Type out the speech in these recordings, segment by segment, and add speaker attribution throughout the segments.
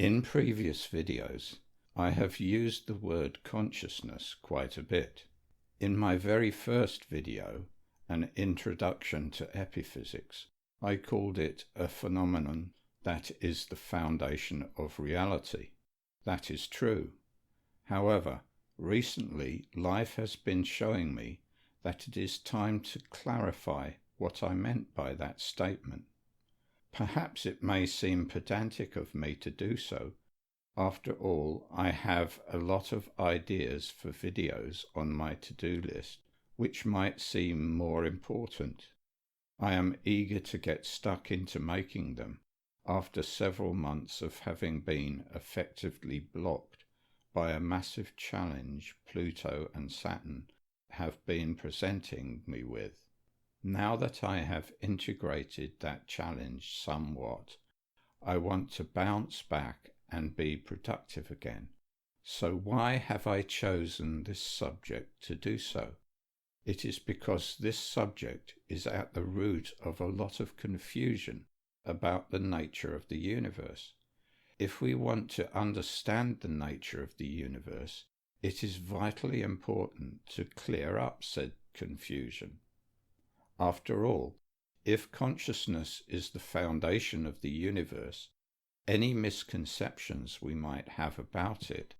Speaker 1: In previous videos, I have used the word consciousness quite a bit. In my very first video, An Introduction to Epiphysics, I called it a phenomenon that is the foundation of reality. That is true. However, recently life has been showing me that it is time to clarify what I meant by that statement. Perhaps it may seem pedantic of me to do so. After all, I have a lot of ideas for videos on my to-do list which might seem more important. I am eager to get stuck into making them after several months of having been effectively blocked by a massive challenge Pluto and Saturn have been presenting me with. Now that I have integrated that challenge somewhat, I want to bounce back and be productive again. So why have I chosen this subject to do so? It is because this subject is at the root of a lot of confusion about the nature of the universe. If we want to understand the nature of the universe, it is vitally important to clear up said confusion. After all, if consciousness is the foundation of the universe, any misconceptions we might have about it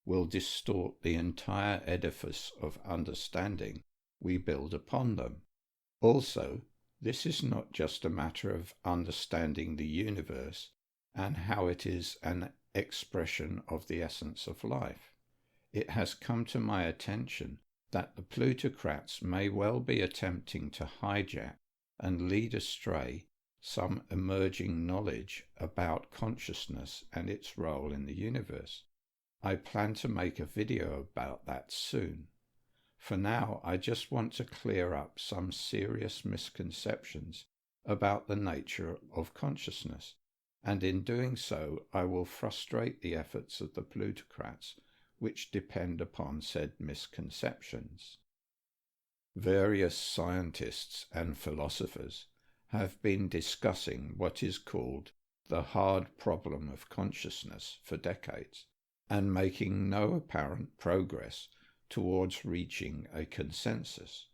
Speaker 1: will distort the entire edifice of understanding we build upon them. Also, this is not just a matter of understanding the universe and how it is an expression of the essence of life. It has come to my attention that the plutocrats may well be attempting to hijack and lead astray some emerging knowledge about consciousness and its role in the universe. I plan to make a video about that soon. For now, I just want to clear up some serious misconceptions about the nature of consciousness, and in doing so, I will frustrate the efforts of the plutocrats which depend upon said misconceptions. Various scientists and philosophers have been discussing what is called the hard problem of consciousness for decades, and making no apparent progress towards reaching a consensus.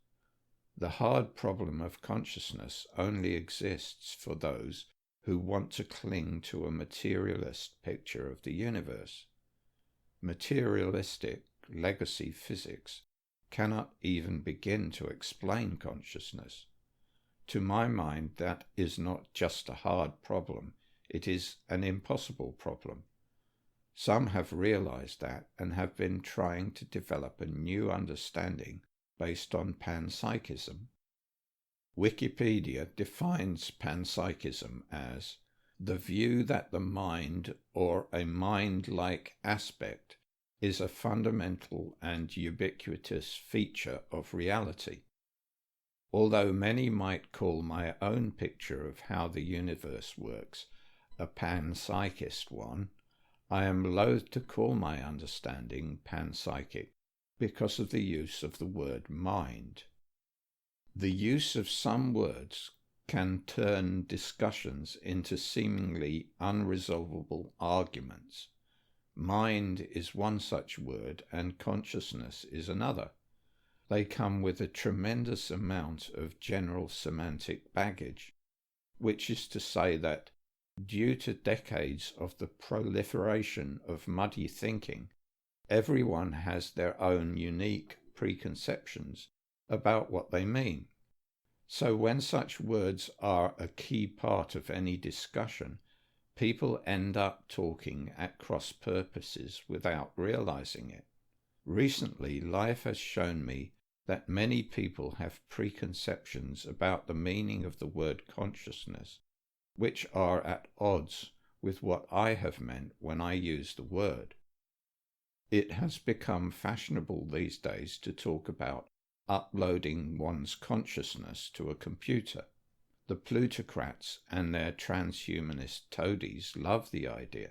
Speaker 1: The hard problem of consciousness only exists for those who want to cling to a materialist picture of the universe. Materialistic legacy physics cannot even begin to explain consciousness. To my mind, that is not just a hard problem, it is an impossible problem. Some have realized that and have been trying to develop a new understanding based on panpsychism. Wikipedia defines panpsychism as the view that the mind or a mind-like aspect is a fundamental and ubiquitous feature of reality. Although many might call my own picture of how the universe works a panpsychist one, I am loath to call my understanding panpsychic because of the use of the word mind. The use of some words can turn discussions into seemingly unresolvable arguments. Mind is one such word and consciousness is another. They come with a tremendous amount of general semantic baggage, which is to say that, due to decades of the proliferation of muddy thinking, everyone has their own unique preconceptions about what they mean. So when such words are a key part of any discussion, people end up talking at cross purposes without realizing it. Recently, life has shown me that many people have preconceptions about the meaning of the word consciousness, which are at odds with what I have meant when I use the word. It has become fashionable these days to talk about uploading one's consciousness to a computer. The plutocrats and their transhumanist toadies love the idea.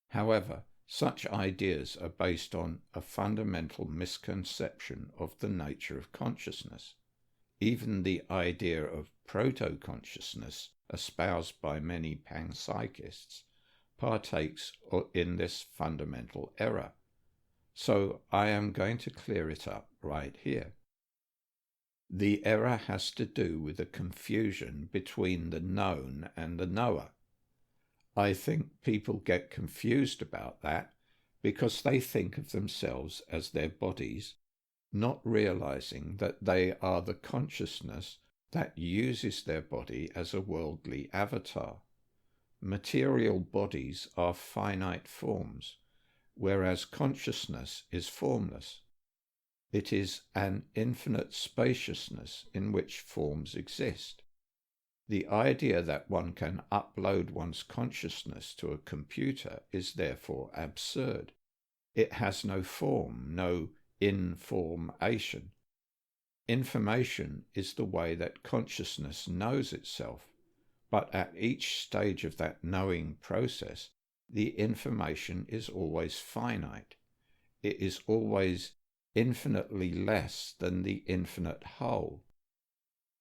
Speaker 1: However, such ideas are based on a fundamental misconception of the nature of consciousness. Even the idea of proto-consciousness, espoused by many panpsychists, partakes in this fundamental error. So I am going to clear it up right here. The error has to do with a confusion between the known and the knower. I think people get confused about that because they think of themselves as their bodies, not realizing that they are the consciousness that uses their body as a worldly avatar. Material bodies are finite forms, whereas consciousness is formless. It is an infinite spaciousness in which forms exist. The idea that one can upload one's consciousness to a computer is therefore absurd. It has no form, no information. Information is the way that consciousness knows itself, but at each stage of that knowing process, the information is always finite. It is always infinitely less than the infinite whole.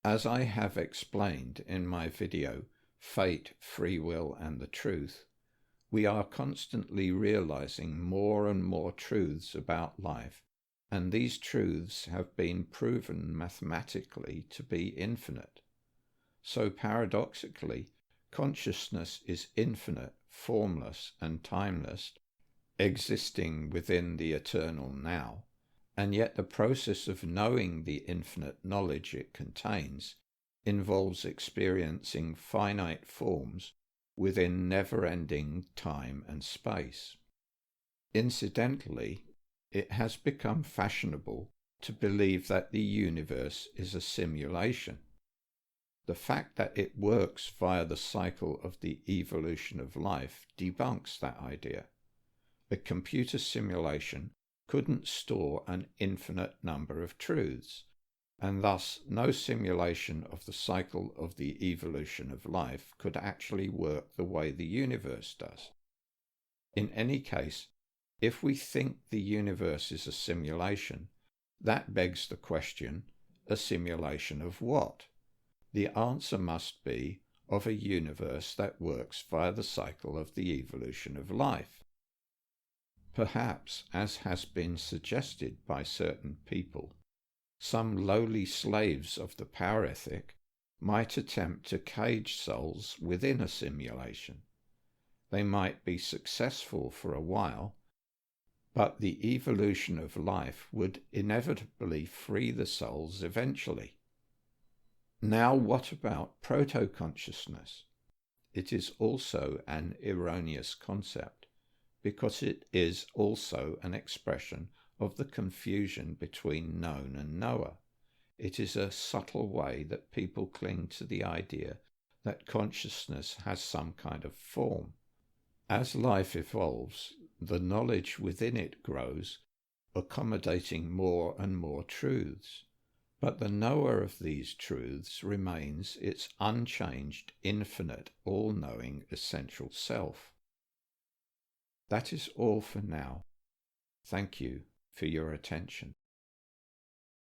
Speaker 1: As I have explained in my video, Fate, Free Will and the Truth, we are constantly realizing more and more truths about life, and these truths have been proven mathematically to be infinite. So paradoxically, consciousness is infinite, formless and timeless, existing within the eternal now, and yet the process of knowing the infinite knowledge it contains involves experiencing finite forms within never-ending time and space. Incidentally, it has become fashionable to believe that the universe is a simulation. The fact that it works via the cycle of the evolution of life debunks that idea. A computer simulation couldn't store an infinite number of truths, and thus no simulation of the cycle of the evolution of life could actually work the way the universe does. In any case, if we think the universe is a simulation, that begs the question, a simulation of what? The answer must be of a universe that works via the cycle of the evolution of life. Perhaps, as has been suggested by certain people, some lowly slaves of the power ethic might attempt to cage souls within a simulation. They might be successful for a while, but the evolution of life would inevitably free the souls eventually. Now, what about proto-consciousness? It is also an erroneous concept, because it is also an expression of the confusion between known and knower. It is a subtle way that people cling to the idea that consciousness has some kind of form. As life evolves, the knowledge within it grows, accommodating more and more truths. But the knower of these truths remains its unchanged, infinite, all-knowing essential self. That is all for now. Thank you for your attention.